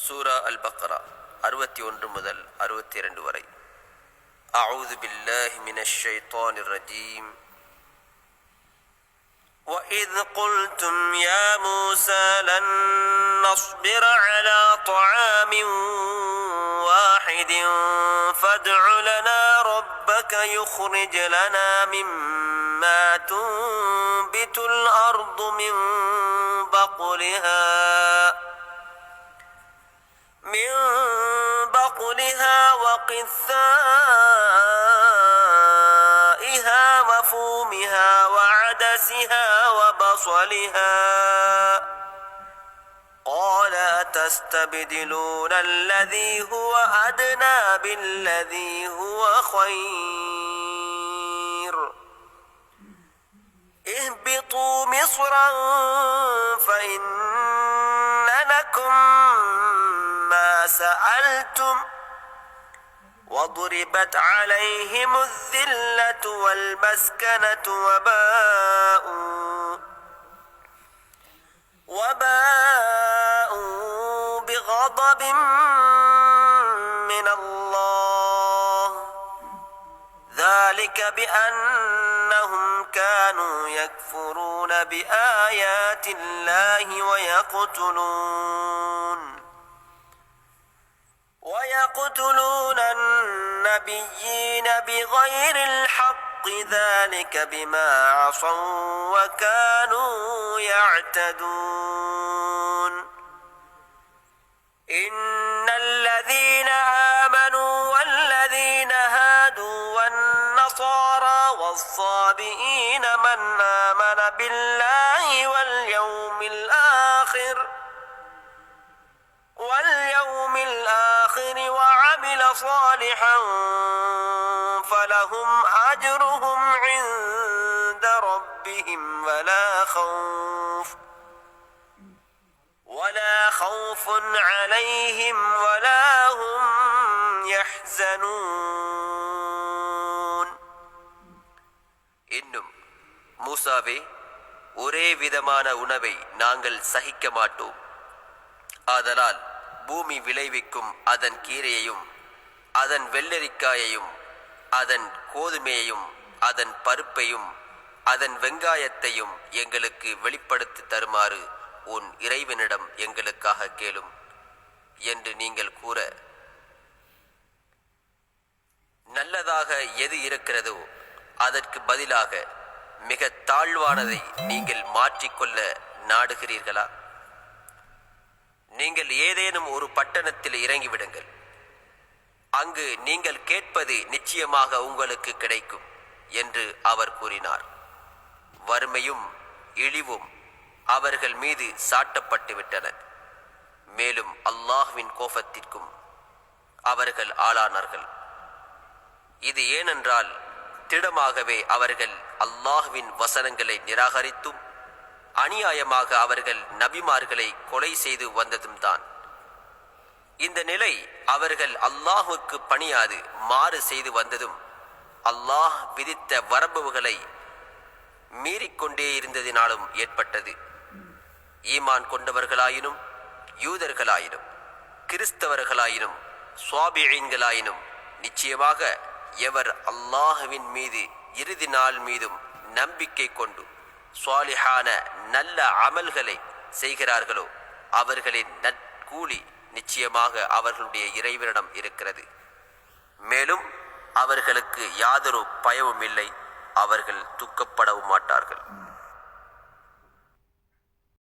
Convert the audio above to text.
சூரா அல் பக்ரா 61 முதல் 62 வரை. அஊது பில்லாஹி மினஷ் ஷைத்தானிர் ரஜீம். وَإِذْ قُلْتُمْ يَا مُوسَى لَن نَّصْبِرَ عَلَى طَعَامٍ وَاحِدٍ فَادْعُ لَنَا رَبَّكَ يُخْرِجْ لَنَا مِمَّا تُنبِتُ الْأَرْضُ مِن بقلها وقثائها وفومها وعدسها وبصلها قال أتستبدلون الذي هو أدنى بالذي هو خير اهبطوا مصرا فإن لكم ما سألتم وضربت عليهم الذلة والمسكنة وباءوا بغضب من الله ذلك بأنهم كانوا يكفرون بآيات الله ويقتلون النبيين بغير الحق ذلك بما عصوا وكانوا يعتدون إن الذين آمنوا والذين هادوا والنصارى والصابئين من آمن بالله واليوم الآخر وعمل صالحا فلهم أجرهم عند ربهم ولا خوف عليهم ولا هم يحزنون. இன்னும் மூசாவே, ஒரே விதமான உணவை நாங்கள் சகிக்க மாட்டோம். ஆதலால் பூமி விளைவிக்கும் அதன் கீரையையும் அதன் வெள்ளரிக்காயையும் அதன் கோதுமையையும் அதன் பருப்பையும் அதன் வெங்காயத்தையும் எங்களுக்கு வெளிப்படுத்தி தருமாறு உன் இறைவனிடம் எங்களுக்காக கேளும் என்று நீங்கள் கூற, நல்லதாக எது இருக்கிறதோ அதற்கு பதிலாக மிக தாழ்வானதை நீங்கள் மாற்றிக்கொள்ள நாடுகிறீர்களா? நீங்கள் ஏதேனும் ஒரு பட்டணத்தில் இறங்கிவிடுங்கள். அங்கு நீங்கள் கேட்பது நிச்சயமாக உங்களுக்கு கிடைக்கும் என்று அவர் கூறினார். வறுமையும் இழிவும் அவர்கள் மீது சாட்டப்பட்டு விட்டன. மேலும் அல்லாஹ்வின் கோபத்திற்கும் அவர்கள் ஆளானார்கள். இது ஏனென்றால் திடமாகவே அவர்கள் அல்லாஹ்வின் வசனங்களை நிராகரித்தும் அநியாயமாக அவர்கள் நபிமார்களை கொலை செய்து வந்ததும் தான். இந்த நிலை அவர்கள் அல்லாஹுக்கு பணியாது மாறு செய்து வந்ததும் அல்லாஹ் விதித்த வரம்புகளை மீறிக்கொண்டே இருந்ததினாலும் ஏற்பட்டது. ஈமான் கொண்டவர்களாயினும் யூதர்களாயினும் கிறிஸ்தவர்களாயினும் சுவாபியீன்களாயினும் நிச்சயமாக எவர் அல்லாஹுவின் மீது இறுதி நாள் மீதும் நம்பிக்கை கொண்டு சாலிஹான நல்ல அமல்களை செய்கிறார்களோ அவர்களின் நற்கூலி நிச்சயமாக அவர்களுடைய இறைவனிடம் இருக்கிறது. மேலும் அவர்களுக்கு யாதொரு பயமும் இல்லை, அவர்கள் துக்கப்படவும் மாட்டார்கள்.